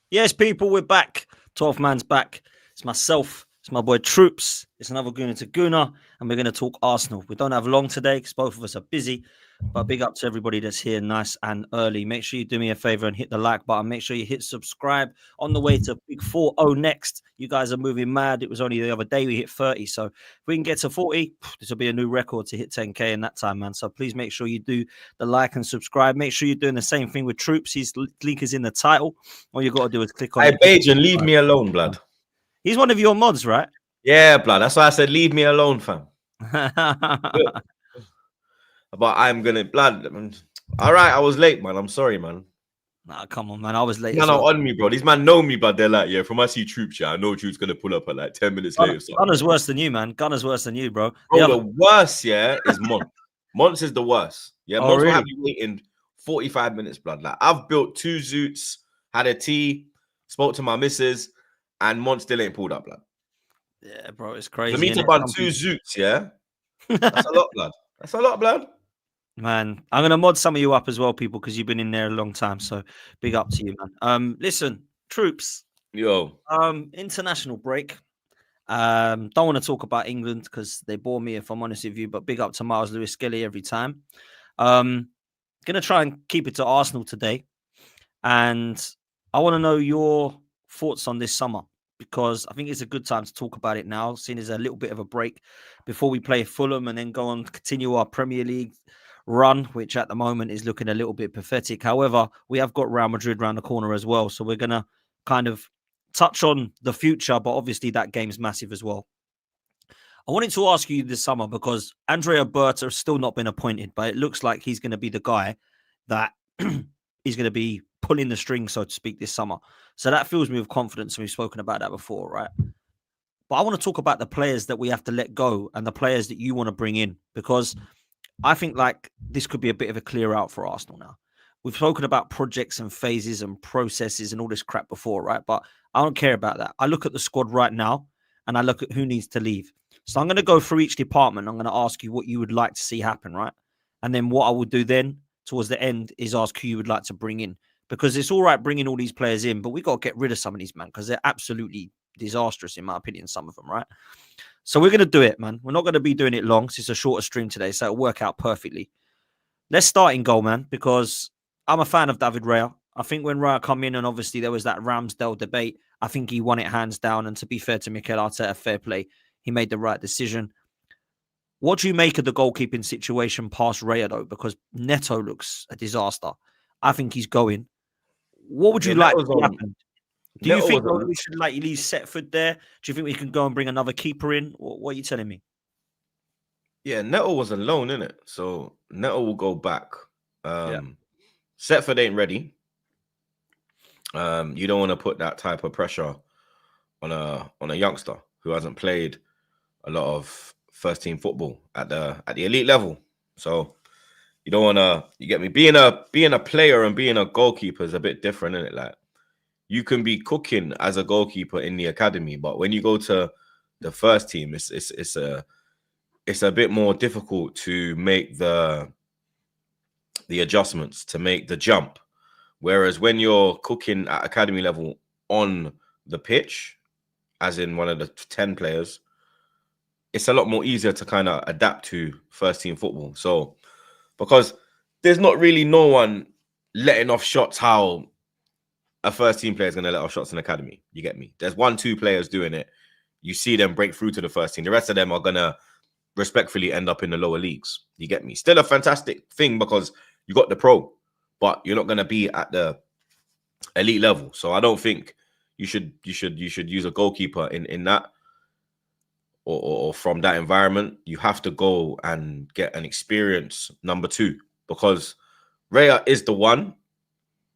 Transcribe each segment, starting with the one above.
Yes, people, we're back. 12th man's back. It's myself. It's my boy Troopz. It's another Gooner to Gooner. And we're going to talk Arsenal. We don't have long today because both of us are busy. But big up to everybody that's here nice and early. Make sure you do me a favor and hit the like button. Make sure you hit subscribe. On the way to Big 4-0 next. You guys are moving mad. It was only the other day we hit 30. So if we can get to 40, this will be a new record to hit 10K in that time, man. So please make sure you do the like and subscribe. Make sure you're doing the same thing with Troopz. His link is in the title. All you got to do is click on Hey, it. Bajan, leave me alone, blood. He's one of your mods, right? Yeah, blood. That's why I said leave me alone, fam. But I'm gonna blood. All right, I was late, man. I'm sorry, man. Nah, come on, man. I was late. Man, are on me, bro. These man know me, but they're like, yeah, from I see Troopz, yeah, I know Troopz gonna pull up at like 10 minutes later. Gunner's worse than you, man. Gunner's worse than you, bro. Bro, the worst, yeah, is Mont. Mont is the worst. Yeah, Mont will have you waiting 45 minutes, blood. Like, I've built 2 zoots, had a tea, spoke to my missus, and Mont still ain't pulled up, blood. Yeah, bro, it's crazy. For me to buy 2 zoots, yeah, that's a lot, blood. That's a lot, blood. Man, I'm gonna mod some of you up as well, people, because you've been in there a long time. So big up to you, man. Listen, Troopz. Yo. International break. Don't want to talk about England because they bore me, if I'm honest with you. But big up to Miles Lewis-Skelly every time. Gonna try and keep it to Arsenal today, and I want to know your thoughts on this summer because I think it's a good time to talk about it now, seeing as a little bit of a break before we play Fulham and then go on continue our Premier League run, which at the moment is looking a little bit pathetic. However, we have got Real Madrid around the corner as well, so we're gonna kind of touch on the future, but obviously that game's massive as well. I wanted to ask you this summer because Andrea Berta has still not been appointed, but it looks like he's going to be the guy that he's going to be pulling the string, so to speak, this summer. So that fills me with confidence, and we've spoken about that before, right? But I want to talk about the players that we have to let go and the players that you want to bring in, because I think like this could be a bit of a clear out for Arsenal now. We've spoken about projects and phases and processes and all this crap before, right? But I don't care about that. I look at the squad right now and I look at who needs to leave. So I'm going to go through each department. I'm going to ask you what you would like to see happen, right? And then what I would do then towards the end is ask who you would like to bring in. Because it's all right bringing all these players in, but we got to get rid of some of these, man, because they're absolutely disastrous, in my opinion, some of them, right? So we're going to do it, man. We're not going to be doing it long. It's a shorter stream today, so it'll work out perfectly. Let's start in goal, man, because I'm a fan of David Raya. I think when Raya come in, and obviously there was that Ramsdale debate, I think he won it hands down. And to be fair to Mikel Arteta, fair play. He made the right decision. What do you make of the goalkeeping situation past Raya, though? Because Neto looks a disaster. I think he's going. What would you like to happen? Do you think we should like leave Setford there? Do you think we can go and bring another keeper in? What are you telling me? Yeah, Neto was alone, innit? So Neto will go back. Setford ain't ready. You don't want to put that type of pressure on a youngster who hasn't played a lot of first team football at the elite level. So you don't want to. You get me? Being a player and being a goalkeeper is a bit different, isn't it? Like you can be cooking as a goalkeeper in the academy, but when you go to the first team, it's a bit more difficult to make the adjustments, to make the jump. Whereas when you're cooking at academy level on the pitch, as in one of the 10 players, it's a lot more easier to kind of adapt to first team football. So, because there's not really no one letting off shots how a first team player is going to let off shots in academy. You get me? There's 1-2 players doing it. You see them break through to the first team. The rest of them are going to respectfully end up in the lower leagues. You get me? Still a fantastic thing because you got the pro, but you're not going to be at the elite level. So I don't think you should use a goalkeeper in that or from that environment. You have to go and get an experienced number 2 because Raya is the one.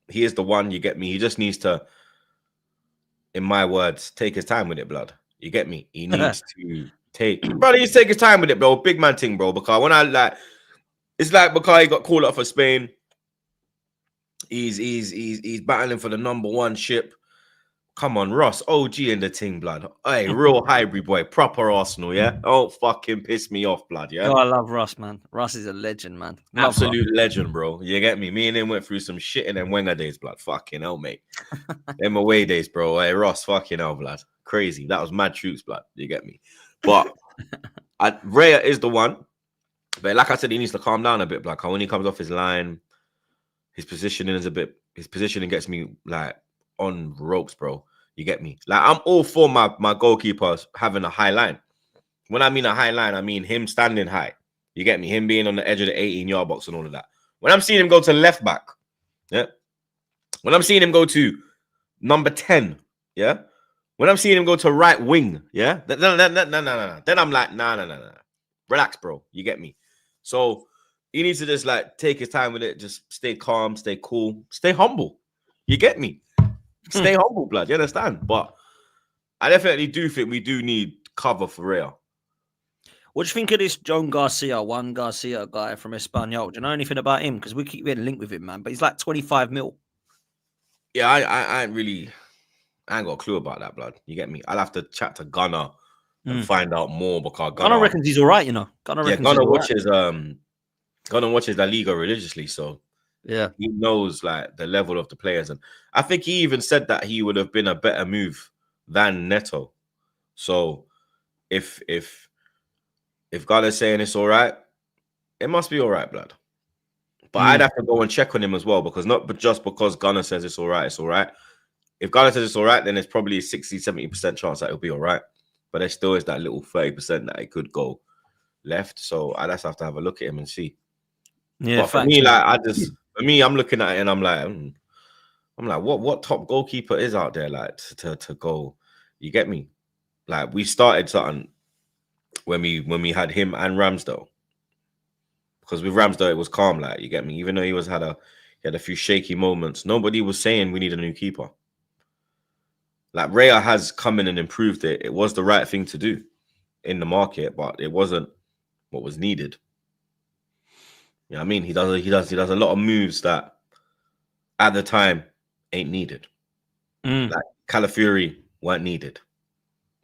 He is the one. You get me? He just needs to, in my words, take his time with it, blood. You get me? He needs to take, brother. He needs to take his time with it, bro. Big man thing, bro. Because when it's like because he got called up for Spain. He's battling for the number 1 ship. Come on, Ross, OG in the ting, blood. Hey, real hybrid boy, proper Arsenal, yeah? Don't fucking piss me off, blood, yeah? Oh, I love Russ, man. Russ is a legend, man. Love Russ. Absolute legend, bro. You get me? Me and him went through some shit in them Wenger days, blood. Fucking hell, mate. Them away days, bro. Hey, Ross, fucking hell, blood. Crazy. That was mad Troopz, blood. You get me? But Raya is the one. But like I said, he needs to calm down a bit, blood. When he comes off his line, his positioning gets me like on ropes, bro. You get me? Like, I'm all for my goalkeepers having a high line. When I mean a high line, I mean him standing high. You get me? Him being on the edge of the 18-yard box and all of that. When I'm seeing him go to left back, yeah. When I'm seeing him go to number 10, yeah. When I'm seeing him go to right wing, yeah. Then I'm like, nah. Relax, bro. You get me? So he needs to just like take his time with it. Just stay calm, stay cool, stay humble. You get me? Stay humble, blood. You understand? But I definitely do think we do need cover for Raya. What do you think of this Juan Garcia guy from Espanyol? Do you know anything about him? Because we keep getting linked with him, man. But he's like 25 mil. Yeah, I ain't got a clue about that, blood. You get me? I'll have to chat to Gunner and find out more because Gunner reckons he's all right, you know. Gunner watches La Liga religiously, so yeah, he knows like the level of the players, and I think he even said that he would have been a better move than Neto. So if Gunner's saying it's all right, it must be all right, blood. But I'd have to go and check on him as well, because not just because Gunner says it's all right, it's all right. If Gunner says it's all right, then there's probably a 60-70% chance that it'll be all right. But there still is that little 30% that it could go left. So I'd just have to have a look at him and see. Yeah, but for me, I'm looking at it and I'm like, what top goalkeeper is out there like to go? You get me? Like, we started something when we had him and Ramsdale, because with Ramsdale it was calm, like, you get me. Even though he had a few shaky moments, nobody was saying we need a new keeper. Like, Raya has come in and improved it. It was the right thing to do in the market, but it wasn't what was needed. You know what I mean? He does a lot of moves that at the time ain't needed. Like Calafiori weren't needed.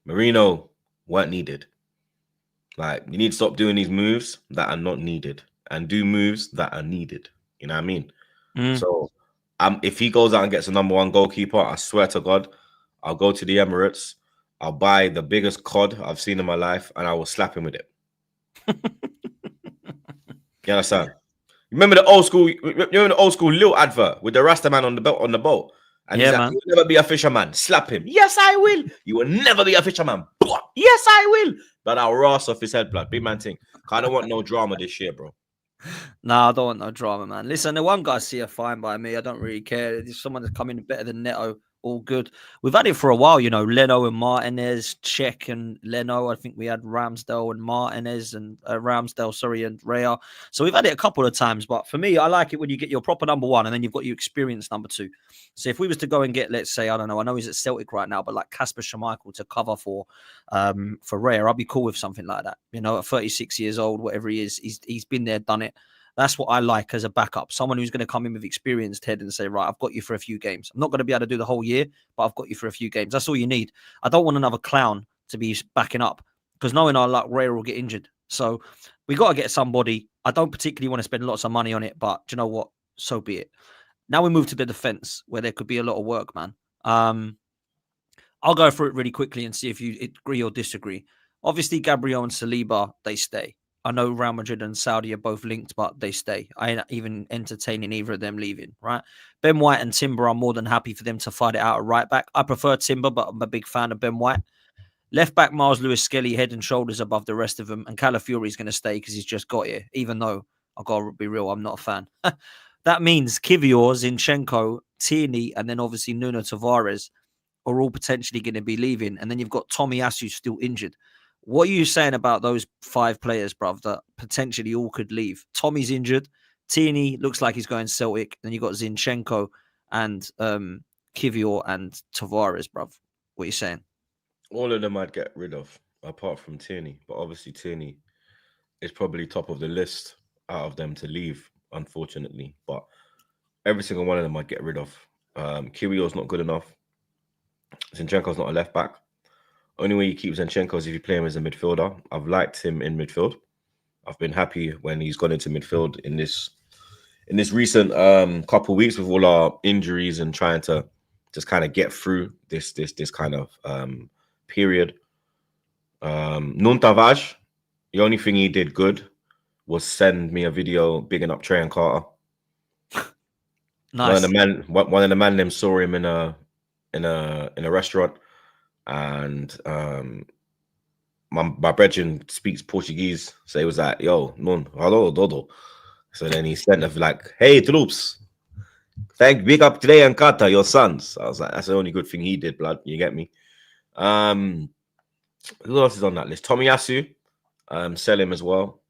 Marino weren't needed. Like, you need to stop doing these moves that are not needed and do moves that are needed. You know what I mean? So if he goes out and gets a number one goalkeeper, I swear to God, I'll go to the Emirates, I'll buy the biggest cod I've seen in my life, and I will slap him with it. You understand? Remember the old school Lil advert with the Rasta man on the boat? And he's like, "You'll never be a fisherman." Slap him. Yes, I will. You will never be a fisherman. Yes, I will. But I'll rust off his head, blood. Big man thing. I don't want no drama this year, bro. No, I don't want no drama, man. Listen, the one guy see fine by me. I don't really care. If someone that's coming better than Neto, all good. We've had it for a while, you know. Leno and Martinez, Czech and Leno. I think we had Ramsdale and Martinez and and Raya. So we've had it a couple of times. But for me, I like it when you get your proper number one and then you've got your experienced number two. So if we was to go and get, let's say, I don't know, I know he's at Celtic right now, but like Kasper Schmeichel to cover for Raya, I'll be cool with something like that. You know, at 36 years old, whatever he is, he's been there, done it. That's what I like as a backup. Someone who's going to come in with experienced head and say, right, I've got you for a few games. I'm not going to be able to do the whole year, but I've got you for a few games. That's all you need. I don't want another clown to be backing up, because knowing our luck, Raya will get injured. So we got to get somebody. I don't particularly want to spend lots of money on it, but do you know what? So be it. Now we move to the defense, where there could be a lot of work, man. I'll go through it really quickly and see if you agree or disagree. Obviously, Gabriel and Saliba, they stay. I know Real Madrid and Saudi are both linked, but they stay. I ain't even entertaining either of them leaving, right? Ben White and Timber, I'm more than happy for them to fight it out at right back. I prefer Timber, but I'm a big fan of Ben White. Left back, Miles Lewis-Skelly, head and shoulders above the rest of them. And Calafiori is going to stay because he's just got here, even though, I've got to be real, I'm not a fan. That means Kivior, Zinchenko, Tierney, and then obviously Nuno Tavares are all potentially going to be leaving. And then you've got Tomiyasu still injured. What are you saying about those 5 players, bruv, that potentially all could leave? Tommy's injured. Tierney looks like he's going Celtic. Then you've got Zinchenko and Kivior and Tavares, bruv. What are you saying? All of them I'd get rid of, apart from Tierney. But obviously Tierney is probably top of the list out of them to leave, unfortunately. But every single one of them I'd get rid of. Kirios not good enough. Zinchenko's not a left back. Only way you keep Zinchenko is if you play him as a midfielder. I've liked him in midfield. I've been happy when he's gone into midfield in this recent couple of weeks with all our injuries and trying to just kind of get through this kind of period. Nuntavaj, the only thing he did good was send me a video bigging up Trey and Carter. Nice. One of the man them saw him in a restaurant, and my brethren speaks Portuguese, so he was like, "Yo, non, hello, dodo." So then he sent of like, "Hey, Troopz, big up Trey and Carter, your sons." I was like, "That's the only good thing he did, blood." You get me? Who else is on that list? Tomiyasu, sell him as well.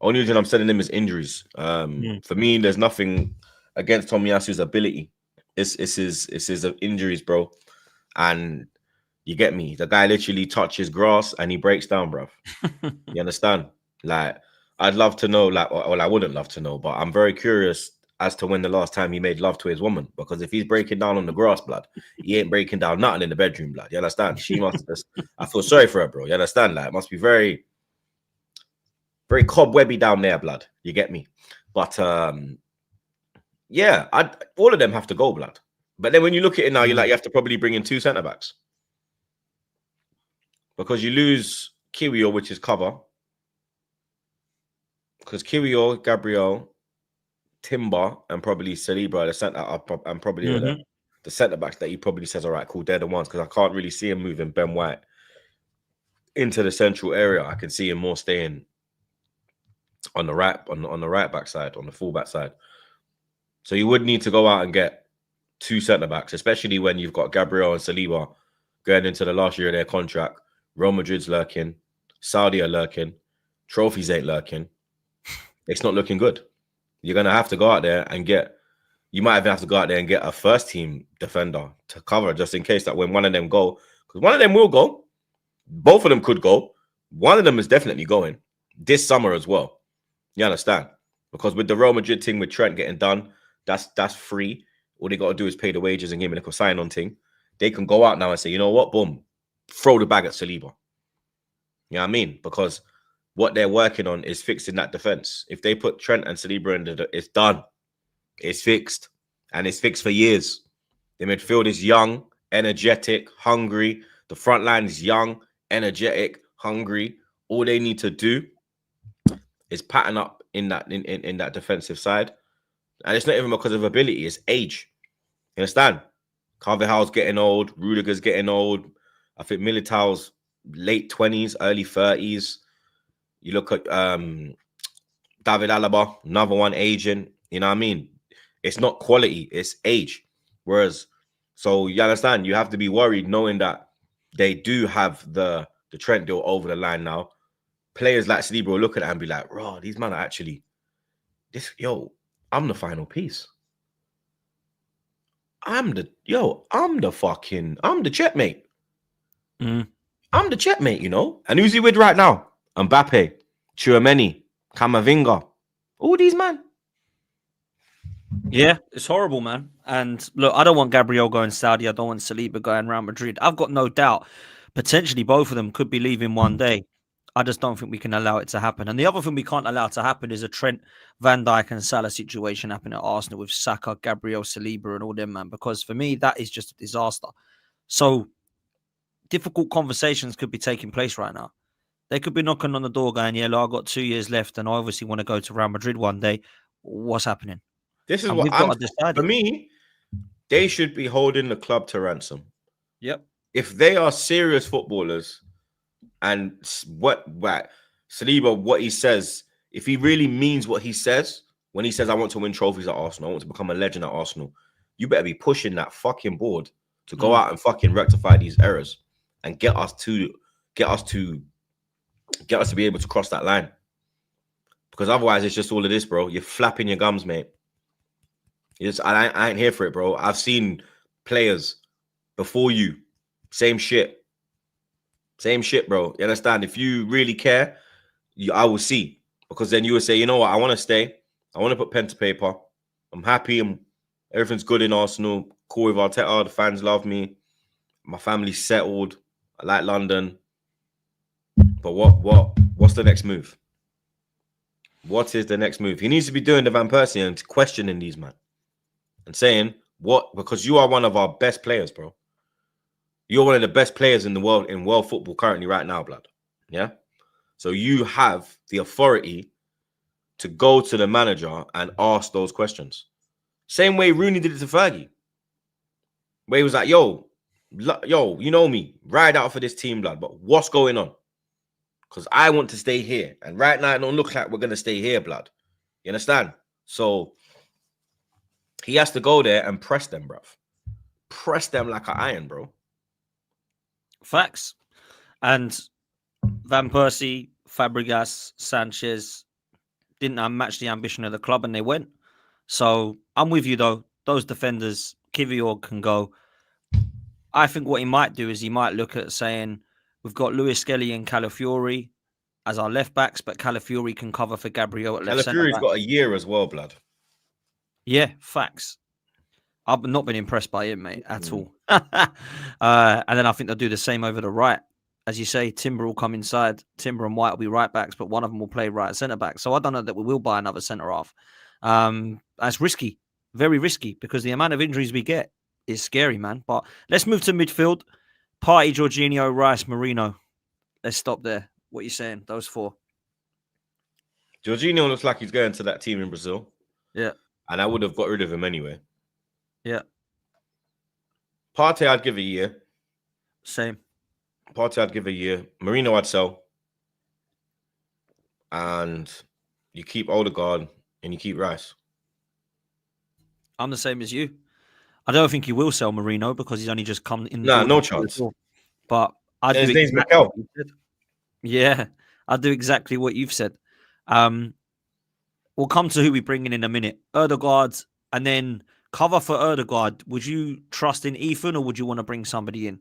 Only reason I'm selling him is injuries. For me, there's nothing against Tomiyasu's ability. It's his injuries, bro. And you get me? The guy literally touches grass and he breaks down, bro. You understand? Like, I'd love to know, like, well, I wouldn't love to know, but I'm very curious as to when the last time he made love to his woman. Because if he's breaking down on the grass, blood, he ain't breaking down nothing in the bedroom, blood. You understand? She must just, I feel sorry for her, bro. You understand? Like, it must be very, very cobwebby down there, blood. You get me? But yeah, all of them have to go, blood. But then when you look at it now, you're like, you have to probably bring in 2 centre backs. Because you lose Kiwior, which is cover. Because Kiwior, Gabriel, Timber, and probably Saliba are the centre up, and probably the centre backs that he probably says, all right, cool, they're the ones. Because I can't really see him moving Ben White into the central area. I can see him more staying on the right, on the right back side, on the full back side. So you would need to go out and get 2 centre backs, especially when you've got Gabriel and Saliba going into the last year of their contract. Real Madrid's lurking, Saudi are lurking, trophies ain't lurking. It's not looking good. You're gonna have to go out there and you might even have to go out there and get a first team defender to cover just in case that when one of them go, because one of them will go, both of them could go. One of them is definitely going this summer as well. You understand? Because with the Real Madrid thing with Trent getting done, that's free. All they got to do is pay the wages and give me a sign-on thing. They can go out now and say, you know what, boom, throw the bag at Saliba. You know what I mean? Because what they're working on is fixing that defense. If they put Trent and Saliba in, it's done. It's fixed. And it's fixed for years. The midfield is young, energetic, hungry. The front line is young, energetic, hungry. All they need to do is pattern up in that defensive side. And it's not even because of ability, it's age. You understand? Carvajal's getting old, Rudiger's getting old. I think Militao's late 20s, early 30s. You look at David Alaba, another one aging. You know what I mean? It's not quality, it's age. Whereas, so you understand, you have to be worried knowing that they do have the Trent deal over the line now. Players like Saliba will look at it and be like, "Raw, these men are actually I'm the final piece. I'm the checkmate. I'm the checkmate, you know? And who's he with right now? Mbappe, Tchouameni, Camavinga. All these man. Yeah, it's horrible, man. And look, I don't want Gabriel going Saudi. I don't want Saliba going Real Madrid. I've got no doubt. Potentially both of them could be leaving one day. I just don't think we can allow it to happen. And the other thing we can't allow to happen is a Trent, Van Dijk and Salah situation happening at Arsenal with Saka, Gabriel, Saliba and all them, man. Because for me, that is just a disaster. So difficult conversations could be taking place right now. They could be knocking on the door going, yeah, look, I've got 2 years left and I obviously want to go to Real Madrid one day. What's happening? This is what I'm deciding. For me, they should be holding the club to ransom. Yep. If they are serious footballers and Saliba, what he says, if he really means what he says, when he says, I want to win trophies at Arsenal, I want to become a legend at Arsenal, you better be pushing that fucking board to go out and fucking rectify these errors and get us to be able to cross that line. Because otherwise, it's just all of this, bro. You're flapping your gums, mate. I ain't here for it, bro. I've seen players before you. Same shit, bro. You understand? If you really care, I will see. Because then you will say, you know what? I want to stay. I want to put pen to paper. I'm happy. Everything's good in Arsenal. Cool with Arteta. The fans love me. My family's settled. I like London. But what's the next move? What is the next move? He needs to be doing the Van Persie and questioning these man and saying what, because you are one of our best players, bro. You're one of the best players in the world in world football currently right now, blood. Yeah. So you have the authority to go to the manager and ask those questions. Same way Rooney did it to Fergie. Where he was like, yo, you know me, ride out for this team, blood. But what's going on? Because I want to stay here. And right now, it don't look like we're going to stay here, blood. You understand? So he has to go there and press them, bruv. Press them like an iron, bro. Facts. And Van Persie, Fabregas, Sanchez didn't match the ambition of the club and they went. So I'm with you, though. Those defenders, Kivior can go. I think what he might do is he might look at saying, we've got Lewis-Skelly and Calafiori as our left backs, but Calafiori can cover for Gabriel at left centre back. Calafiori's got a year as well, blood. Yeah, facts. I've not been impressed by him, mate, at all. And then I think they'll do the same over the right. As you say, Timber will come inside. Timber and White will be right backs, but one of them will play right centre back. So I don't know that we will buy another centre half. That's risky, very risky, because the amount of injuries we get is scary, man. But let's move to midfield. Partey, Jorginho, Rice, Marino. Let's stop there. What are you saying? Those four. Jorginho looks like he's going to that team in Brazil. Yeah. And I would have got rid of him anyway. Yeah. Partey, I'd give a year. Same. Partey, I'd give a year. Marino, I'd sell. And you keep Odegaard and you keep Rice. I'm the same as you. I don't think he will sell Marino because he's only just come in. Nah, no chance. But I do his name's exactly Mikel. Yeah, I do exactly what you've said. We'll come to who we bring in a minute. Odegaard, and then cover for Odegaard. Would you trust in Ethan or would you want to bring somebody in?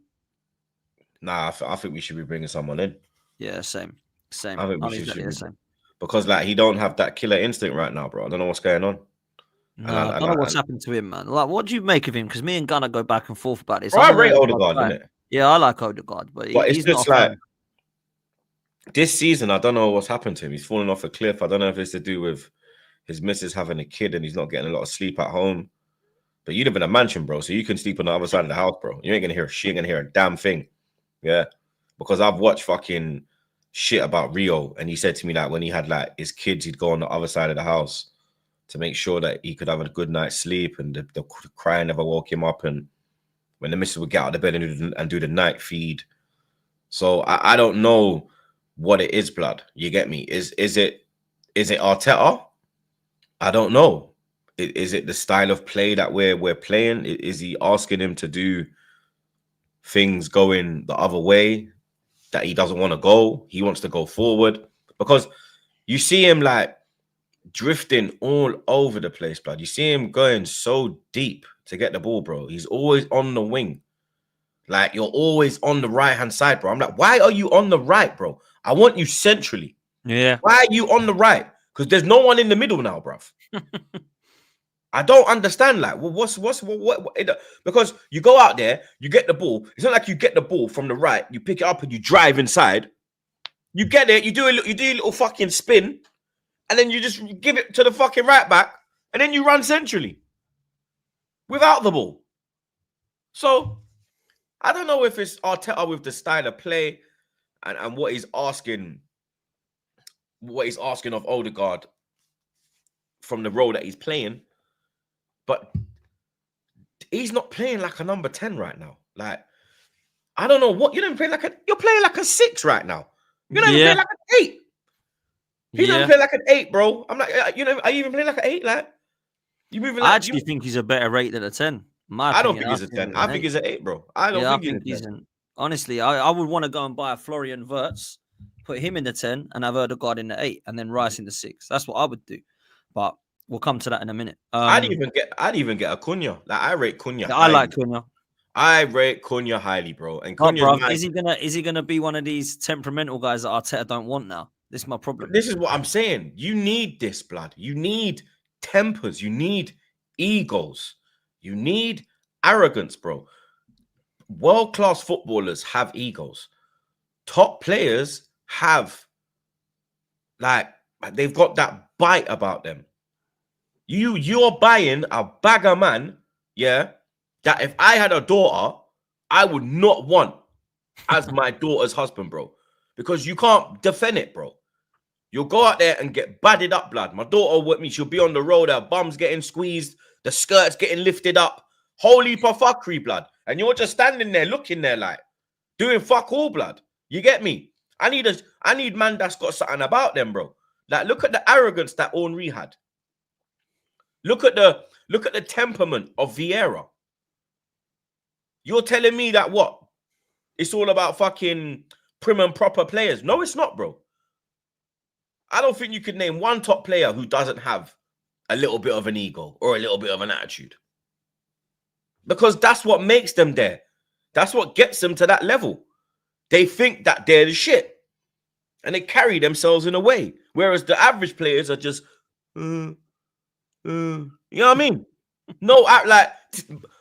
Nah, I think we should be bringing someone in. Yeah, same. I think we should exactly be the same. Because like he don't have that killer instinct right now, bro. I don't know what's going on. No, I don't know what's happened to him, man. Like, what do you make of him? Because me and Gunnar go back and forth about this. Bro, I rate Odegaard, innit? Yeah, I like Odegaard, but it's he's just not like this season. I don't know what's happened to him. He's fallen off a cliff. I don't know if it's to do with his missus having a kid and he's not getting a lot of sleep at home. But you live in a mansion, bro, so you can sleep on the other side of the house, bro. You ain't gonna hear she ain't gonna hear a damn thing. Yeah, because I've watched fucking shit about Rio, and he said to me that when he had like his kids, he'd go on the other side of the house to make sure that he could have a good night's sleep, and the crying never woke him up. And when the missus would get out of bed and do the night feed, so I don't know what it is, blood. You get me? Is it Arteta? I don't know. Is it the style of play that we're playing? Is he asking him to do things going the other way that he doesn't want to go? He wants to go forward because you see him like drifting all over the place, blood. You see him going so deep to get the ball, bro. He's always on the wing. Like, you're always on the right-hand side, bro. I'm like, why are you on the right, bro? I want you centrally. Yeah. Why are you on the right? Because there's no one in the middle now, bruv. I don't understand. Like, what? Because you go out there, you get the ball. It's not like you get the ball from the right, you pick it up and you drive inside. You get it, you do a little fucking spin, and then you just give it to the fucking right back, and then you run centrally without the ball. So I don't know if it's Arteta with the style of play and what he's asking of Odegaard from the role that he's playing. But he's not playing like a number 10 right now. Like, I don't know what you're playing like a 6 right now. You're not even playing like an 8. He's not playing like an 8, bro. I'm like, are you even playing like an 8? Like, you moving? Like, I actually think he's a better 8 than a 10. I don't think he's a 10. I think he's an 8, bro. I don't think he's a 10. Honestly, I would want to go and buy a Florian Wirtz, put him in the 10, and have Odegaard in the 8, and then Rice in the 6. That's what I would do. But we'll come to that in a minute. I'd even get a Cunha. Like, I rate Cunha. I like Cunha. I rate Cunha highly, bro. And Cunha, is he gonna be one of these temperamental guys that Arteta don't want now? This is my problem. This is what I'm saying. You need this, blood. You need tempers. You need egos. You need arrogance, bro. world-class footballers have egos. Top players have, like, they've got that bite about them. You're buying a bagger man, yeah, that if I had a daughter, I would not want as my daughter's husband, bro. Because you can't defend it, bro. You'll go out there and get badded up, blood. My daughter with me, she'll be on the road, her bum's getting squeezed, the skirt's getting lifted up. Holy fuckery, blood. And you're just standing there looking there like, doing fuck all, blood. You get me? I need man that's got something about them, bro. Like, look at the arrogance that Henry had. Look at the temperament of Vieira. You're telling me that what? It's all about fucking prim and proper players. No, it's not, bro. I don't think you could name one top player who doesn't have a little bit of an ego or a little bit of an attitude. Because that's what makes them there. That's what gets them to that level. They think that they're the shit. And they carry themselves in a way. Whereas the average players are just, you know what I mean? No, act like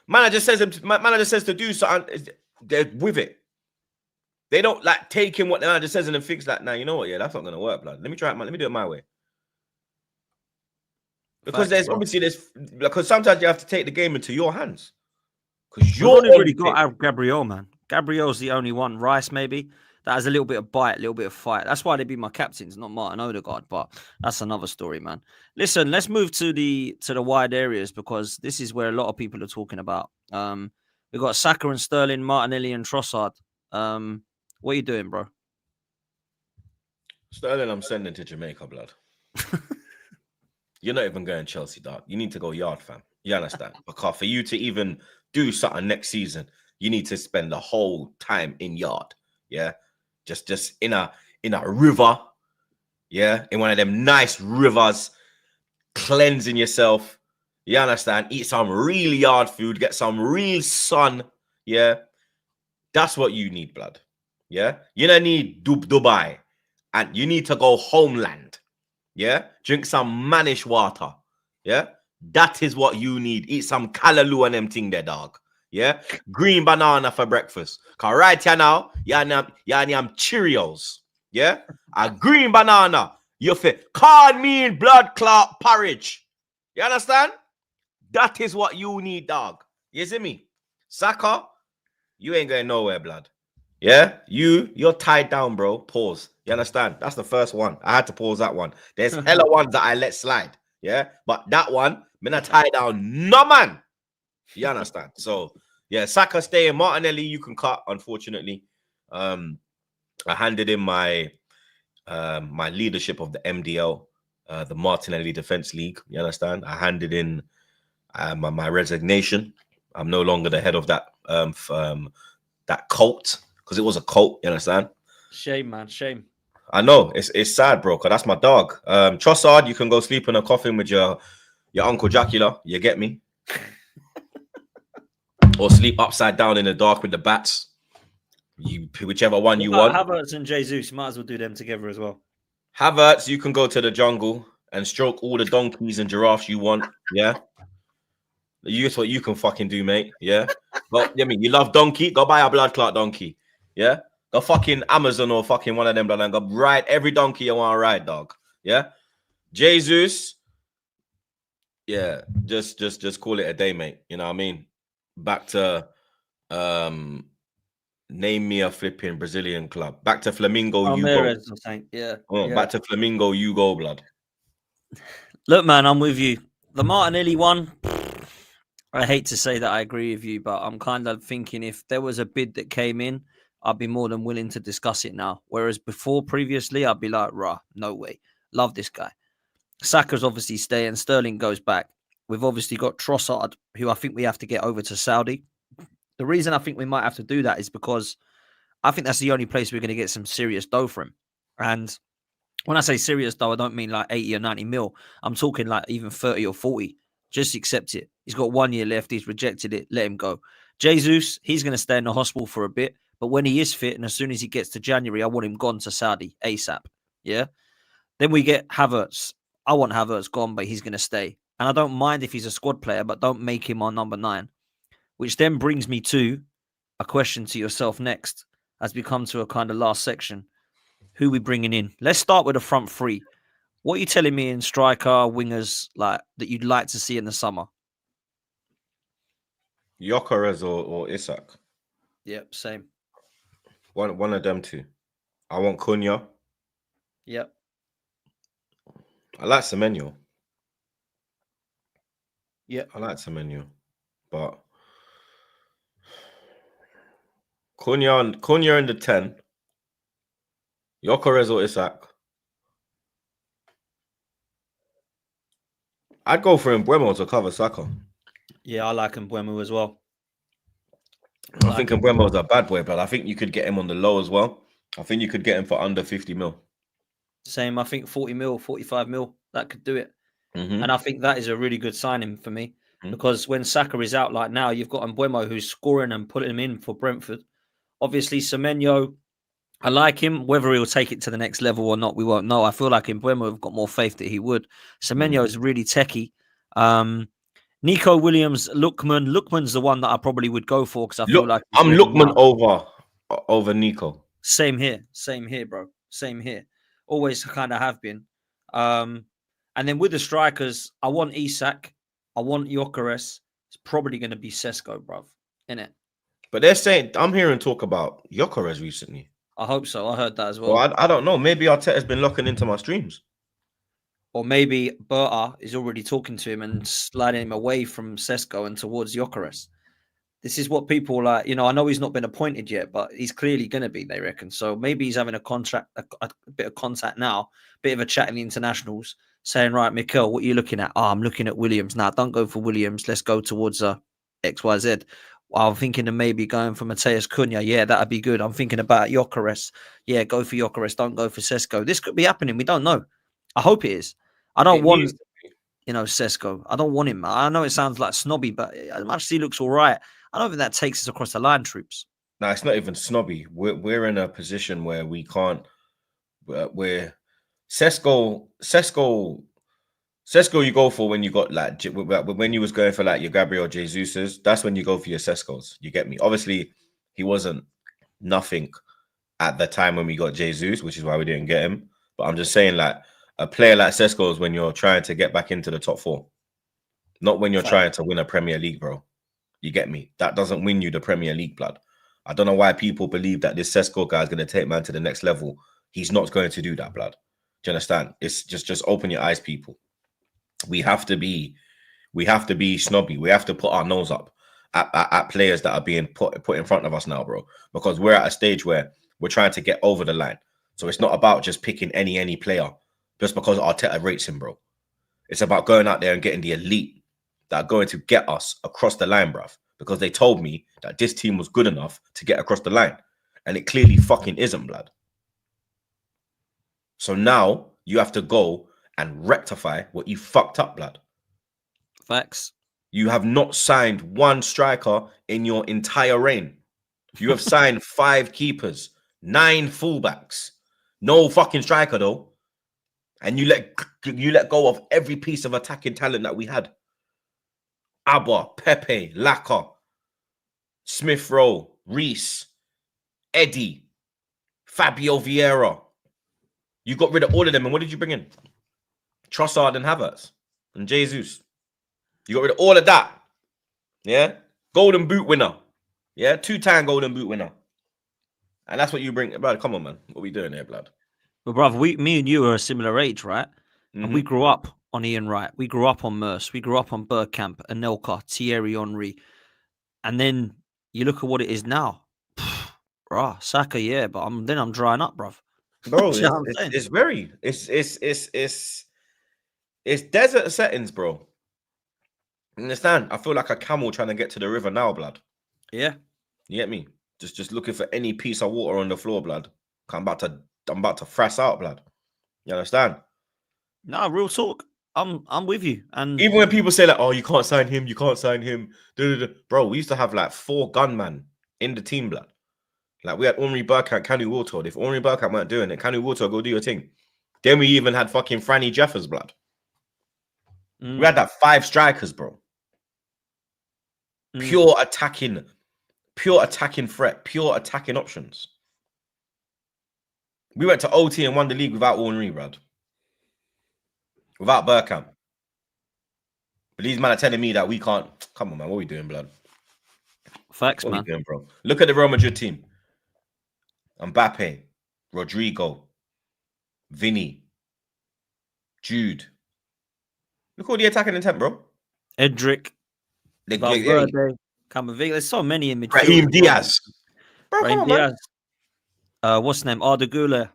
manager says to do something, they're with it. They don't like taking what the manager says and then fix that. Now, you know what? Yeah, that's not going to work, blood. Let me try it, man. Let me do it my way. Because because sometimes you have to take the game into your hands. Because you're only really got Gabriel, man. Gabriel's the only one. Rice, maybe, that has a little bit of bite, a little bit of fight. That's why they be my captains, not Martin Odegaard. But that's another story, man. Listen, let's move to the wide areas because this is where a lot of people are talking about. We've got Saka and Sterling, Martinelli and Trossard. What are you doing, bro? Sterling, I'm sending to Jamaica, blood. You're not even going Chelsea, dog. You need to go yard, fam. You understand? Because for you to even do something next season, you need to spend the whole time in yard. Yeah, just in a river. Yeah, in one of them nice rivers, cleansing yourself. You understand? Eat some real yard food. Get some real sun. Yeah, that's what you need, blood. Yeah, you don't need Dubai, and you need to go homeland. Yeah, drink some manish water. Yeah, that is what you need. Eat some callaloo and them thing there, dog. Yeah, green banana for breakfast. Cause right here now, you am Cheerios. Yeah, a green banana. You fit corn meal blood clot porridge. You understand? That is what you need, dog. You see me? Saka, you ain't going nowhere, blood. Yeah, you're tied down, bro. Pause. You understand? That's the first one. I had to pause that one. There's hella ones that I let slide. Yeah, but that one, I'm gonna tie down. No man. You understand? So yeah, Saka staying. Martinelli, you can cut. Unfortunately, I handed in my my leadership of the MDL, the Martinelli Defense League. You understand? I handed in my resignation. I'm no longer the head of that that cult because it was a cult. You understand? Shame, man. Shame. I know it's sad, bro. Cause that's my dog. Trossard, you can go sleep in a coffin with your Uncle Dracula. You get me? Or sleep upside down in the dark with the bats. Whichever one you want. Havertz and Jesus, might as well do them together as well. Havertz, you can go to the jungle and stroke all the donkeys and giraffes you want. Yeah. That's what you can fucking do, mate. Yeah. But I mean, you love donkey, go buy a blood clot donkey. Yeah. Go fucking Amazon or fucking one of them, blood, and go ride every donkey you want to ride, dog. Yeah. Jesus. Yeah. Just call it a day, mate. You know what I mean? Back to name me a flipping Brazilian club. Back to Flamengo, you go. Yeah. Yeah. Back to Flamengo, you go, blood. Look, man, I'm with you. The Martinelli one, I hate to say that I agree with you, but I'm kind of thinking if there was a bid that came in, I'd be more than willing to discuss it now. Whereas previously, I'd be like, rah, no way. Love this guy. Saka's obviously staying. Sterling goes back. We've obviously got Trossard, who I think we have to get over to Saudi. The reason I think we might have to do that is because I think that's the only place we're going to get some serious dough from. And when I say serious dough, I don't mean like 80 or 90 mil. I'm talking like even 30 or 40. Just accept it. He's got 1 year left. He's rejected it. Let him go. Jesus, he's going to stay in the hospital for a bit. But when he is fit and as soon as he gets to January, I want him gone to Saudi ASAP. Yeah. Then we get Havertz. I want Havertz gone, but he's going to stay. And I don't mind if he's a squad player, but don't make him our number 9. Which then brings me to a question to yourself next as we come to a kind of last section. Who we bringing in? Let's start with the front three. What are you telling me in striker, wingers like that you'd like to see in the summer? Gyökeres or Isak. Yep, same. One of them two. I want Cunha. Yep. I like Semenyo. Yep. I like Semenyo. But Cunha in the 10. Gyökeres or Isak. I'd go for Mbeumo to cover Saka. Yeah, I like Mbeumo as well. I think Mbeumo's a bad boy, but I think you could get him on the low as well. I think you could get him for under 50 mil. Same, I think 40 mil, 45 mil, that could do it. Mm-hmm. And I think that is a really good signing for me because when Saka is out like now, you've got Mbeumo who's scoring and putting him in for Brentford. Obviously, Semenyo, I like him. Whether he'll take it to the next level or not, we won't know. I feel like in Mbeumo, we've got more faith that he would. Semenyo is really techie. Nico Williams, Lookman's the one that I probably would go for because I feel like I'm Lookman over Nico. Same here, bro. Same here. Always kind of have been. And then with the strikers, I want Isak, I want Gyökeres. It's probably going to be Sesko, bruv, innit? But they're saying I'm hearing talk about Gyökeres recently. I hope so. I heard that as well. Well, I don't know. Maybe Arteta's been locking into my streams. Or maybe Berta is already talking to him and sliding him away from Sesko and towards Gyökeres. This is what people like. You know, I know he's not been appointed yet, but he's clearly going to be, they reckon. So maybe he's having a bit of contact now, bit of a chat in the internationals, saying, right, Mikel, what are you looking at? Oh, I'm looking at Williams. Now, don't go for Williams. Let's go towards XYZ. I'm thinking of maybe going for Mateus Cunha. Yeah, that'd be good. I'm thinking about Gyökeres. Yeah, go for Gyökeres. Don't go for Sesko. This could be happening. We don't know. I hope it is. I don't want, Sesko. I don't want him. I know it sounds like snobby, but as much as he looks all right, I don't think that takes us across the line, Troopz. No, it's not even snobby. We're in a position where we can't. Where Sesko, you go for when you got like when you was going for like your Gabriel Jesus's. That's when you go for your Seskos. You get me? Obviously, he wasn't nothing at the time when we got Jesus, which is why we didn't get him. But I'm just saying, like a player like Sesko is when you're trying to get back into the top 4, not when you're trying to win a Premier League, bro. You get me? That doesn't win you the Premier League, blood. I don't know why people believe that this Sesko guy is going to take man to the next level. He's not going to do that, blood. Do you understand? It's just open your eyes, people. We have to be snobby. We have to put our nose up at players that are being put in front of us now, bro. Because we're at a stage where we're trying to get over the line. So it's not about just picking any player just because Arteta rates him, bro. It's about going out there and getting the elite that are going to get us across the line, bruv. Because they told me that this team was good enough to get across the line. And it clearly fucking isn't, blood. So now you have to go and rectify what you fucked up, blood. Facts. You have not signed one striker in your entire reign. You have signed 5 keepers, 9 fullbacks, no fucking striker though. And you let go of every piece of attacking talent that we had. Abba, Pepe, Laka, Smith Rowe, Reese, Eddie, Fabio Vieira. You got rid of all of them, and what did you bring in? Trossard and Havertz and Jesus. You got rid of all of that. Yeah? Golden boot winner. Yeah? 2-time golden boot winner. And that's what you bring. Blood, come on, man. What are we doing here, blood? But, brother, me and you are a similar age, right? Mm-hmm. And we grew up on Ian Wright. We grew up on Merce. We grew up on Bergkamp, Anelka, Thierry Henry. And then you look at what it is now. Saka, yeah, but I'm drying up, bruv. Bro, it's desert settings, bro. You understand? I feel like a camel trying to get to the river now, blood. Yeah. You get me? Just looking for any piece of water on the floor, blood. I'm about to frass out, blood. You understand? No, real talk. I'm with you. And even when people say like, oh, you can't sign him, bro, we used to have like 4 gunmen in the team, blood. Like we had Henri Bergkamp, Kanu Wiltord. If Henri Bergkamp weren't doing it, Kanu Wiltord, go do your thing. Then we even had fucking Franny Jeffers, blood. We had that 5 strikers, bro. Pure attacking pure attacking threat, pure attacking options. We went to OT and won the league without Henry, Brad. Without Bergkamp. But these men are telling me that we can't. Come on, man. What are we doing, blood? Facts, what man. What are we doing, bro? Look at the Real Madrid team. Mbappe, Rodrigo, Vinny, Jude. Look at all the attacking intent, bro. Edric, Valverde, Camavinga. There's so many in midfield. Raheem Diaz. Bro, Raheem come on, Diaz. What's the name? Arda Güler.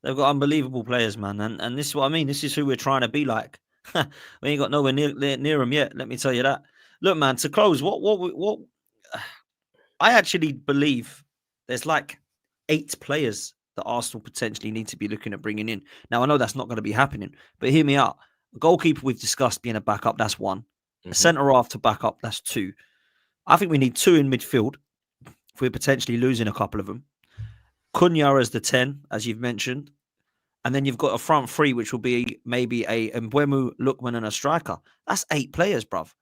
They've got unbelievable players, man. And this is what I mean. This is who we're trying to be like. We ain't got nowhere near them yet. Let me tell you that. Look, man, to close, what I actually believe there's like 8 players that Arsenal potentially need to be looking at bringing in. Now, I know that's not going to be happening, but hear me out. A goalkeeper we've discussed being a backup, that's 1. Mm-hmm. A centre-half to back up, that's 2. I think we need 2 in midfield if we're potentially losing a couple of them. Cunha as the 10, as you've mentioned. And then you've got a front 3, which will be maybe a Mbeumo, Lookman, and a striker. That's 8 players, bruv.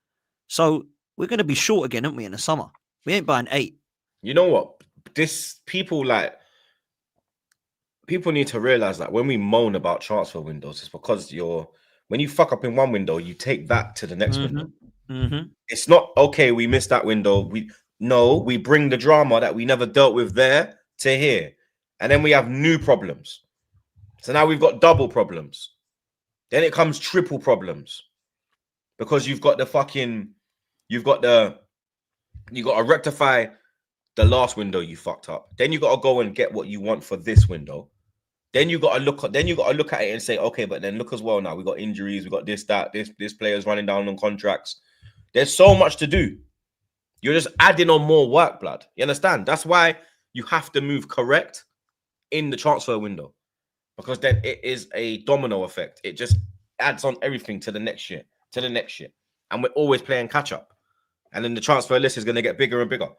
So we're going to be short again, aren't we, in the summer? We ain't buying 8. You know what? People need to realize that when we moan about transfer windows, it's because when you fuck up in one window, you take that to the next window. Mm-hmm. It's not, okay, we missed that window. We bring the drama that we never dealt with there to here. And then we have new problems. So now we've got double problems. Then it comes triple problems. Because you've got to rectify the last window you fucked up. Then you got to go and get what you want for this window. Then you got to look at it and say, okay, but then look as well now. We got injuries, we got this player's running down on contracts. There's so much to do. You're just adding on more work, blood. You understand? That's why you have to move correct in the transfer window. Because then it is a domino effect. It just adds on everything to the next year, And we're always playing catch up. And then the transfer list is going to get bigger and bigger.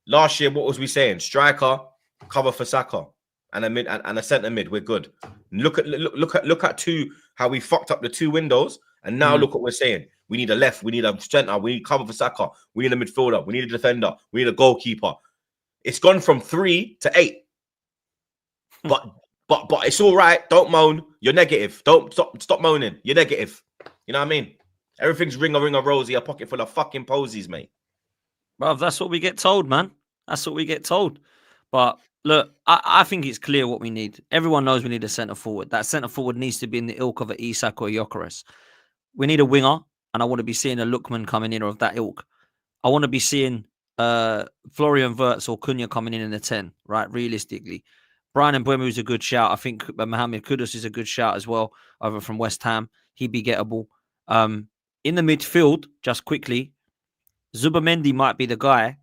Last year, what was we saying? Striker, cover for Saka, and a mid and a centre mid. We're good. Look at how we fucked up the 2 windows, and now look what we're saying. We need a left, we need a centre, we need cover for Saka, we need a midfielder, we need a defender, we need a goalkeeper. It's gone from 3 to 8. But it's all right. Don't moan. You're negative. Don't stop moaning. You're negative. You know what I mean? Everything's ring a rosy, a pocket full of fucking posies, mate. Bruv, that's what we get told, man. That's what we get told. But look, I think it's clear what we need. Everyone knows we need a centre forward. That centre forward needs to be in the ilk of an Isak or Gyökeres. We need a winger, and I want to be seeing a Lookman coming in or of that ilk. I want to be seeing Florian Wirtz or Cunha coming in the 10, right? Realistically. Brian Mbeumo is a good shout. I think Mohamed Kudus is a good shout as well, over from West Ham. He'd be gettable. In the midfield, just quickly, Zubimendi might be the guy.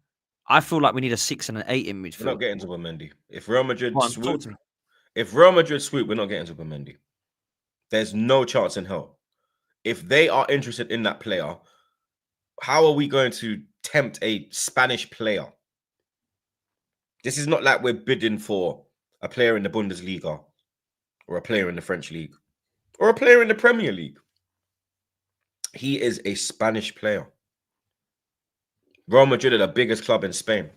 I feel like we need a 6 and an 8 in midfield. We're not getting Zubimendi. If Real Madrid swoop, we're not getting Zubimendi. There's no chance in hell. If they are interested in that player, how are we going to tempt a Spanish player? This is not like we're bidding for a player in the Bundesliga or a player in the French league or a player in the Premier League. He is a Spanish player. Real Madrid are the biggest club in Spain.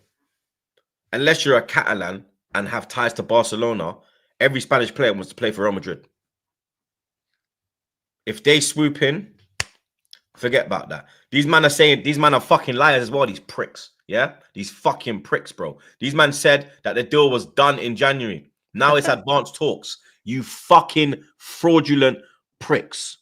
Unless you're a Catalan and have ties to Barcelona, every Spanish player wants to play for Real Madrid. If they swoop in, forget about that. These men are fucking liars as well, these pricks. Yeah? These fucking pricks, bro. These men said that the deal was done in January. Now it's advanced talks. You fucking fraudulent pricks.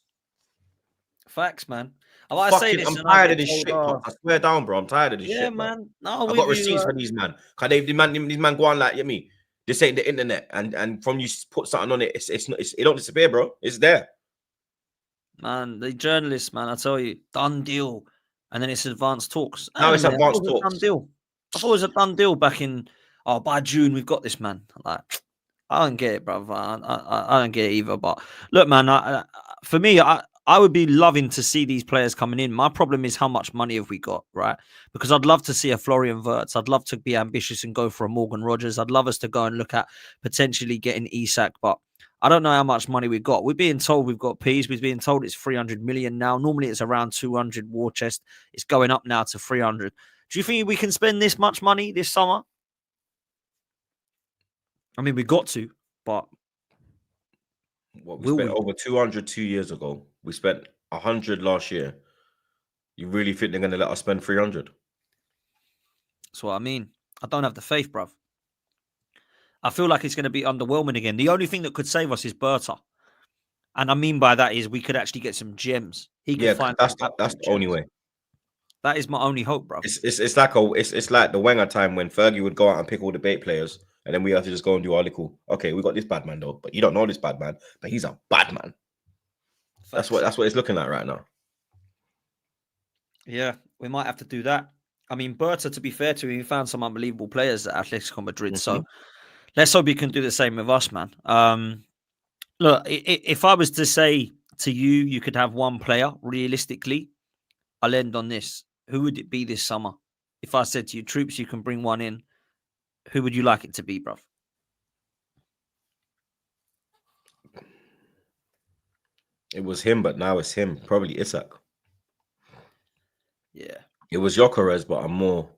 Facts, man. I'm tired of this shit. I swear down, bro. I'm tired of this shit. Yeah, man. No, I've got receipts for these man. Cause these man go on like, you me. This ain't the internet, and from you put something on it, it don't disappear, bro. It's there. Man, the journalists, man, I tell you, done deal, and then it's advanced talks. Now it's advanced talks. Done deal. I thought it was a done deal back in. By June we've got this, man. Like, I don't get it, bro. I don't get it either. But look, man, for me, I would be loving to see these players coming in. My problem is how much money have we got, right? Because I'd love to see a Florian Wirtz. I'd love to be ambitious and go for a Morgan Rogers. I'd love us to go and look at potentially getting Isak, but I don't know how much money we've got. We're being told we've got peas. We're being told it's 300 million now. Normally it's around 200 war chest. It's going up now to 300. Do you think we can spend this much money this summer? I mean, we got to, but what we spent over 200 2 years ago. We spent 100 last year. You really think they're going to let us spend 300? That's what I mean. I don't have the faith, bruv. I feel like it's going to be underwhelming again. The only thing that could save us is Berta. And I mean by that is we could actually get some gems. He could find that's the only way. That is my only hope, bro. It's like the Wenger time when Fergie would go out and pick all the bait players, and then we have to just go and do our little. Okay, we got this bad man though, but you don't know this bad man, but he's a bad man. Facts. That's what it's looking like right now. Yeah, we might have to do that. I mean, Berta, to be fair to him, he found some unbelievable players at Atletico Madrid. So let's hope he can do the same with us, man. Look, if I was to say to you, you could have one player, realistically, I'll end on this. Who would it be this summer? If I said to you, Troopz, you can bring one in, who would you like it to be, bruv? It was him, but now it's him. Probably Isak. Yeah. It was Gyökeres, but I'm more...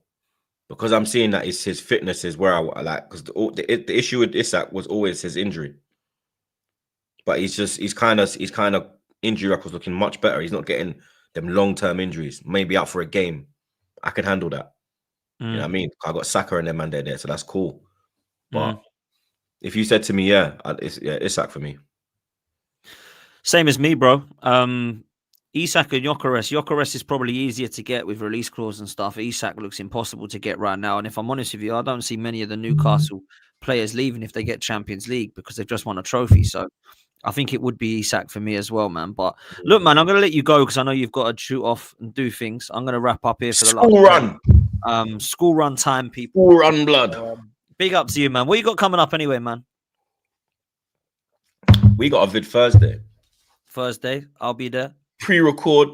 Because I'm seeing that it's his fitness is where I like... Because the issue with Isak was always his injury. But he's kind of injury records looking much better. He's not getting them long-term injuries. Maybe out for a game. I can handle that. You know what I mean? I got Saka and them man there, so that's cool. But if you said to me, it's Isak for me. Same as me, bro. Isak and Gyökeres. Gyökeres is probably easier to get with release clause and stuff. Isak looks impossible to get right now. And if I'm honest with you, I don't see many of the Newcastle players leaving if they get Champions League because they've just won a trophy. So I think it would be Isak for me as well, man. But look, man, I'm going to let you go because I know you've got to shoot off and do things. I'm going to wrap up here for the school run. School run time, people. School run blood. Big up to you, man. What you got coming up anyway, man? We got a vid Thursday. I'll be there. Pre-record.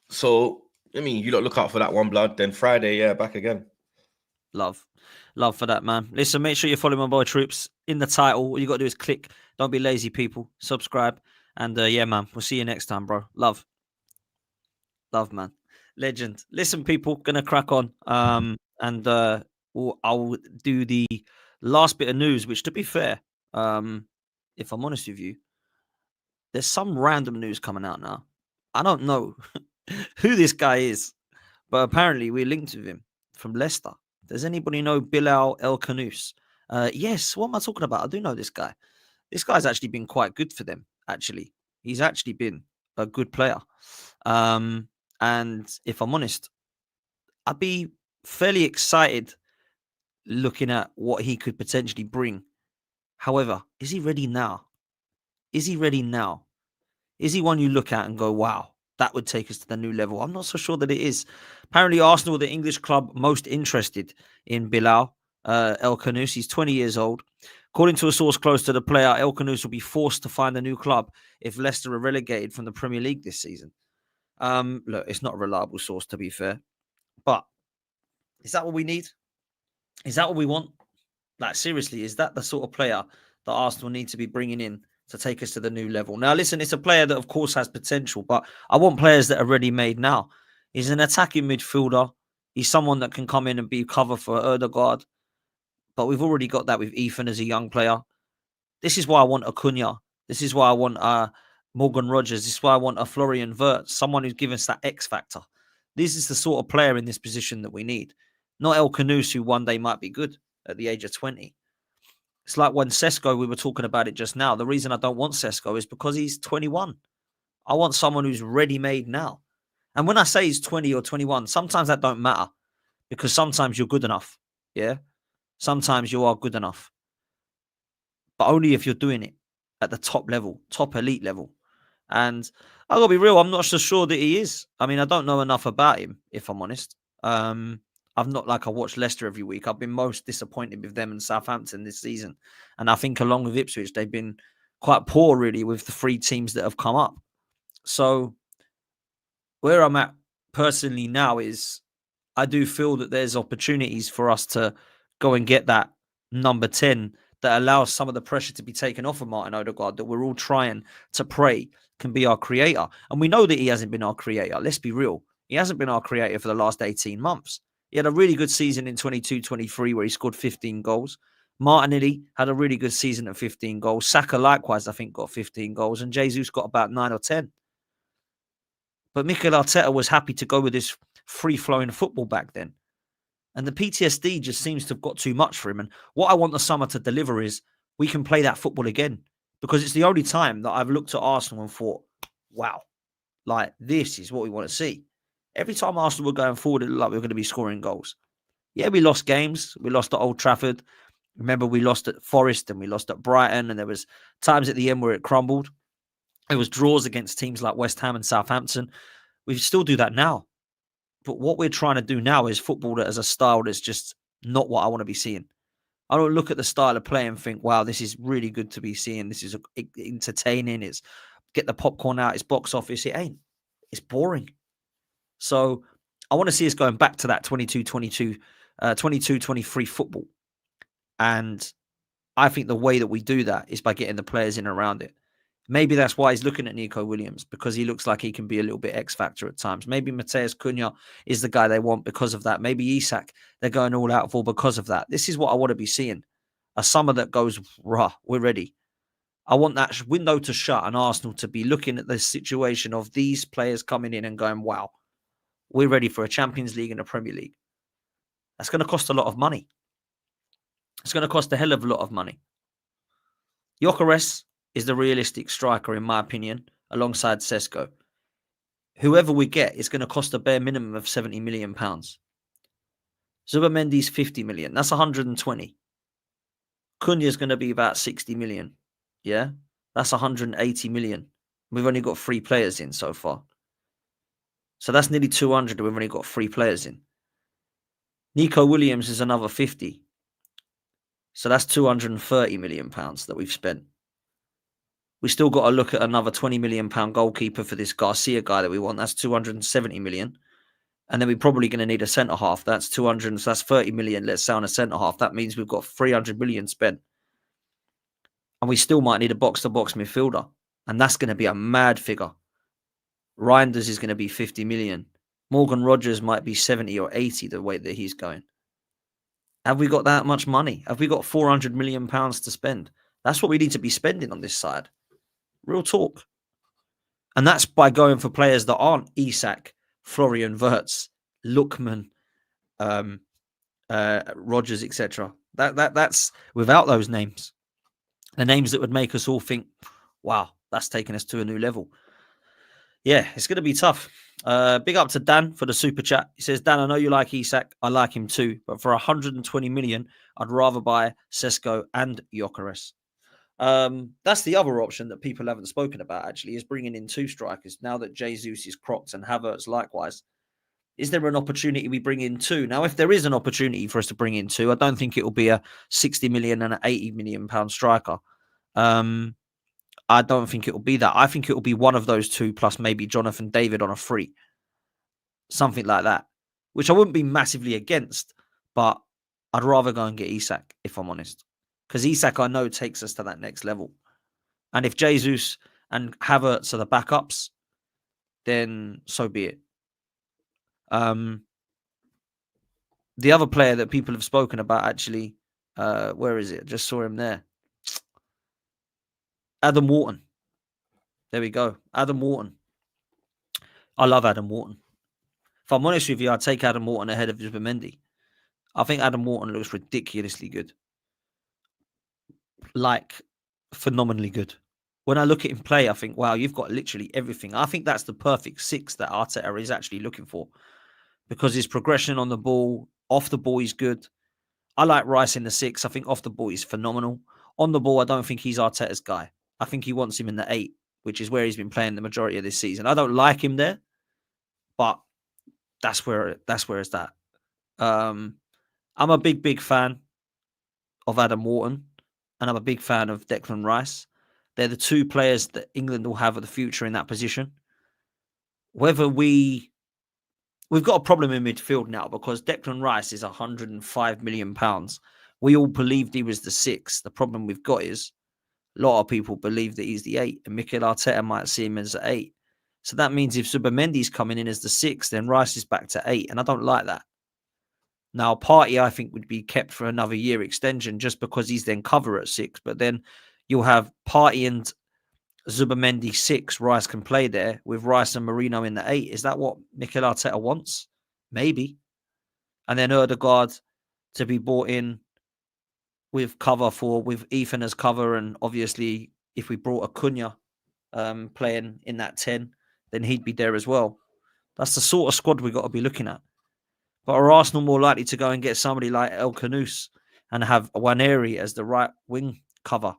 So, I mean, you don't look out for that one, blood. Then Friday, back again. Love for that, man. Listen, make sure you follow my boy Troopz in the title. All you got to do is click. Don't be lazy, people. Subscribe. And yeah, man, we'll see you next time, bro. Love, man. Legend. Listen, people, gonna crack on. And I'll do the last bit of news, which, to be fair, if I'm honest with you, there's some random news coming out now. I don't know who this guy is, but apparently we're linked with him from Leicester. Does anybody know Bilal El Khanous? Yes, what am I talking about? I do know this guy. This guy's actually been quite good for them, actually. He's actually been a good player. And if I'm honest, I'd be fairly excited looking at what he could potentially bring. However, is he ready now? Is he one you look at and go, wow, that would take us to the new level? I'm not so sure that it is. Apparently, Arsenal, the English club most interested in Bilal El Khanous. He's 20 years old. According to a source close to the player, El Khanous will be forced to find a new club if Leicester are relegated from the Premier League this season. Look, it's not a reliable source, to be fair. But is that what we need? Is that what we want? Like, seriously, is that the sort of player that Arsenal need to be bringing in to take us to the new level? Now, listen, it's a player that, of course, has potential, but I want players that are ready-made now. He's an attacking midfielder. He's someone that can come in and be cover for Ødegaard. But we've already got that with Ethan as a young player. This is why I want Acuna. This is why I want Morgan Rogers. This is why I want a Florian Wirtz, someone who's given us that X factor. This is the sort of player in this position that we need. Not El Khanous, who one day might be good at the age of 20. It's like when Sesko, we were talking about it just now. The reason I don't want Sesko is because he's 21. I want someone who's ready-made now. And when I say he's 20 or 21, sometimes that don't matter because sometimes you're good enough. Yeah? Sometimes you are good enough. But only if you're doing it at the top level, top elite level. And I've got to be real, I'm not so sure that he is. I mean, I don't know enough about him, if I'm honest. I've not like I watch Leicester every week. I've been most disappointed with them and Southampton this season. And I think along with Ipswich, they've been quite poor really with the 3 teams that have come up. So where I'm at personally now is I do feel that there's opportunities for us to go and get that number 10 that allows some of the pressure to be taken off of Martin Odegaard, that we're all trying to pray can be our creator. And we know that he hasn't been our creator. Let's be real. He hasn't been our creator for the last 18 months. He had a really good season in 22-23 where he scored 15 goals. Martinelli had a really good season at 15 goals. Saka, likewise, I think, got 15 goals. And Jesus got about 9 or 10. But Mikel Arteta was happy to go with this free-flowing football back then. And the PTSD just seems to have got too much for him. And what I want the summer to deliver is we can play that football again. Because it's the only time that I've looked at Arsenal and thought, wow, like this is what we want to see. Every time Arsenal were going forward, it looked like we were going to be scoring goals. Yeah, we lost games. We lost at Old Trafford. Remember, we lost at Forest and we lost at Brighton. And there was times at the end where it crumbled. It was draws against teams like West Ham and Southampton. We still do that now. But what we're trying to do now is football that as a style that's just not what I want to be seeing. I don't look at the style of play and think, wow, this is really good to be seeing. This is entertaining. It's get the popcorn out. It's box office. It ain't. It's boring. So I want to see us going back to that 22-23 football. And I think the way that we do that is by getting the players in around it. Maybe that's why he's looking at Nico Williams, because he looks like he can be a little bit X-factor at times. Maybe Matheus Cunha is the guy they want because of that. Maybe Isak, they're going all out for because of that. This is what I want to be seeing. A summer that goes, rah, we're ready. I want that window to shut and Arsenal to be looking at the situation of these players coming in and going, wow, we're ready for a Champions League and a Premier League. That's going to cost a lot of money. It's going to cost a hell of a lot of money. Gyökeres is the realistic striker, in my opinion, alongside Sesko. Whoever we get is going to cost a bare minimum of £70 million. Zubamendi's 50 million. That's 120. Cunha is going to be about 60 million. Yeah, that's 180 million. We've only got 3 players in so far. So that's nearly 200. We've only got 3 players in. Nico Williams is another 50. So that's 230 million pounds that we've spent. We still got to look at another 20 million pound goalkeeper for this Garcia guy that we want. That's 270 million. And then we're probably going to need a centre half. That's 200. So that's 30 million. Let's say on a centre half. That means we've got 300 million spent. And we still might need a box-to-box midfielder. And that's going to be a mad figure. Reinders is going to be 50 million. Morgan Rogers might be 70 or 80 the way that he's going. Have we got that much money? Have we got 400 million pounds to spend? That's what we need to be spending on this side. Real talk. And that's by going for players that aren't Isak, Florian Wirtz, Lookman, Rogers, etc. That's without those names. The names that would make us all think, wow, that's taken us to a new level. Yeah, it's going to be tough. Big up to Dan for the super chat. He says, Dan, I know you like Isak. I like him too. But for 120 million, I'd rather buy Sesko and Gyökeres. That's the other option that people haven't spoken about, actually, is bringing in 2 strikers. Now that Jesus is crocked and Havertz likewise, is there an opportunity we bring in 2? Now, if there is an opportunity for us to bring in 2, I don't think it will be a 60 million and an 80 million pound striker. I don't think it will be that. I think it will be one of those 2 plus maybe Jonathan David on a free. Something like that, which I wouldn't be massively against, but I'd rather go and get Isak, if I'm honest. Because Isak, I know, takes us to that next level. And if Jesus and Havertz are the backups, then so be it. The other player that people have spoken about, actually, where is it? I just saw him there. Adam Wharton. There we go. Adam Wharton. I love Adam Wharton. If I'm honest with you, I'd take Adam Wharton ahead of Zubamendi. I think Adam Wharton looks ridiculously good. Like, phenomenally good. When I look at him play, I think, wow, you've got literally everything. I think that's the perfect 6 that Arteta is actually looking for. Because his progression on the ball, off the ball, he's good. I like Rice in the 6. I think off the ball, he's phenomenal. On the ball, I don't think he's Arteta's guy. I think he wants him in the 8, which is where he's been playing the majority of this season. I don't like him there, but that's where it's at. I'm a big fan of Adam Wharton, and I'm a big fan of Declan Rice. They're the 2 players that England will have of the future in that position. Whether we've got a problem in midfield now because Declan Rice is £105 million We all believed he was the 6. The problem we've got is a lot of people believe that he's the 8, and Mikel Arteta might see him as the 8. So that means if Zubimendi's coming in as the 6, then Rice is back to 8, and I don't like that. Now, Partey, I think, would be kept for another year extension just because he's then cover at 6, but then you'll have Partey and Zubimendi 6, Rice can play there with Rice and Marino in the 8. Is that what Mikel Arteta wants? Maybe. And then Ødegaard to be brought in with Ethan as cover, and obviously if we brought Acuna playing in that 10, then he'd be there as well. That's the sort of squad we've got to be looking at. But are Arsenal more likely to go and get somebody like El Kanous and have Waneri as the right wing cover?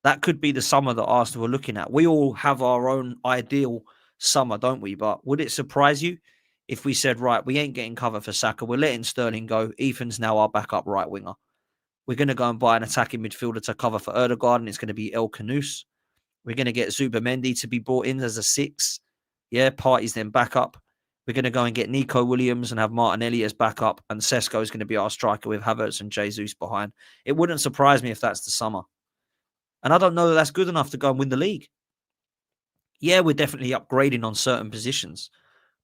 That could be the summer that Arsenal are looking at. We all have our own ideal summer, don't we? But would it surprise you if we said, right, we ain't getting cover for Saka, we're letting Sterling go, Ethan's now our backup right winger. We're going to go and buy an attacking midfielder to cover for Ødegaard, and it's going to be El Kanous. We're going to get Zubimendi to be brought in as a 6. Yeah, Partey's then backup. We're going to go and get Nico Williams and have Martinelli as backup, and Sesko is going to be our striker with Havertz and Jesus behind. It wouldn't surprise me if that's the summer. And I don't know that that's good enough to go and win the league. Yeah, we're definitely upgrading on certain positions,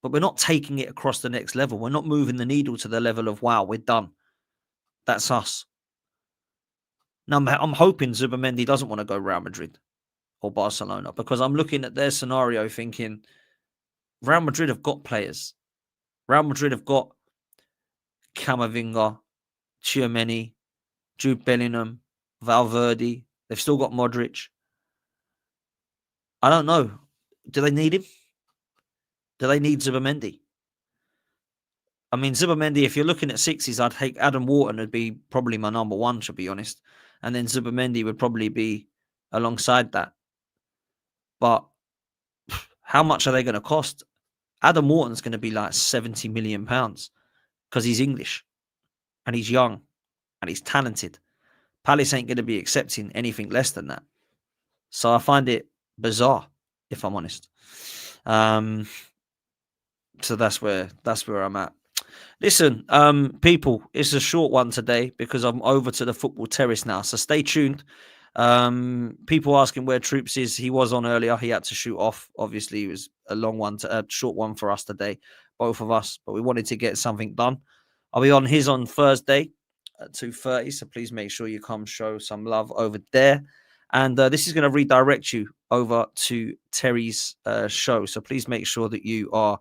but we're not taking it across the next level. We're not moving the needle to the level of, wow, we're done. That's us. Now, I'm hoping Zubimendi doesn't want to go Real Madrid or Barcelona, because I'm looking at their scenario thinking Real Madrid have got players. Real Madrid have got Camavinga, Tchouaméni, Jude Bellingham, Valverde. They've still got Modric. I don't know. Do they need him? Do they need Zubimendi? I mean, Zubimendi, if you're looking at 6s, I'd take Adam Wharton would be probably my number 1, to be honest. And then Zubimendi would probably be alongside that. But how much are they going to cost? Adam Wharton's going to be like £70 million because he's English and he's young and he's talented. Palace ain't going to be accepting anything less than that. So I find it bizarre, if I'm honest. So that's where I'm at. Listen, people, it's a short one today because I'm over to the football terrace now. So stay tuned. People asking where Troopz is. He was on earlier. He had to shoot off. Obviously, it was a short one for us today, both of us. But we wanted to get something done. I'll be on Thursday at 2:30. So please make sure you come show some love over there. And this is going to redirect you over to Terry's show. So please make sure that you are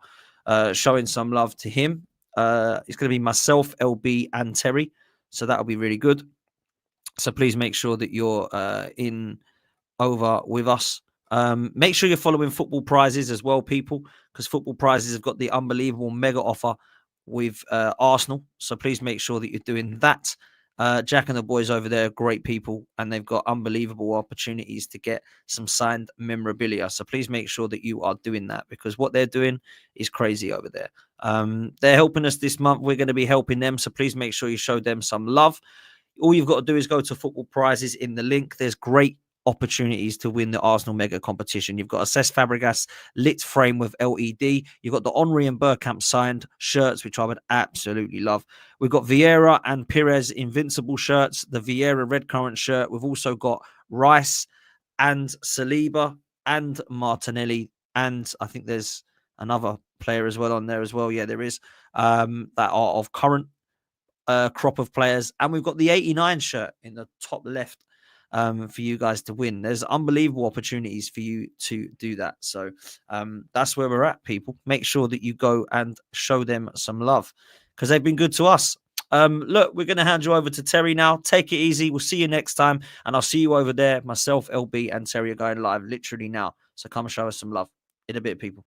showing some love to him. It's going to be myself, LB, and Terry. So that'll be really good. So please make sure that you're in over with us. Make sure you're following Football Prizes as well, people, because Football Prizes have got the unbelievable mega offer with Arsenal. So please make sure that you're doing that. Jack and the boys over there are great people, and they've got unbelievable opportunities to get some signed memorabilia. So please make sure that you are doing that, because what they're doing is crazy over there. They're helping us this month. We're going to be helping them. So please make sure you show them some love. All you've got to do is go to Football Prizes in the link. There's great opportunities to win the Arsenal Mega Competition. You've got a Cesc Fabregas lit frame with LED. You've got the Henry and Bergkamp signed shirts, which I would absolutely love. We've got Vieira and Pires Invincible shirts, the Vieira Red Currant shirt. We've also got Rice and Saliba and Martinelli. And I think there's another player as well on there as well. Yeah, there is, that are of current crop of players. And we've got the 89 shirt in the top left for you guys to win. There's unbelievable opportunities for you to do that. So that's where we're at, people. Make sure that you go and show them some love because they've been good to us. Look, we're going to hand you over to Terry now. Take it easy. We'll see you next time. And I'll see you over there. Myself, LB, and Terry are going live literally now. So come show us some love. In a bit, people.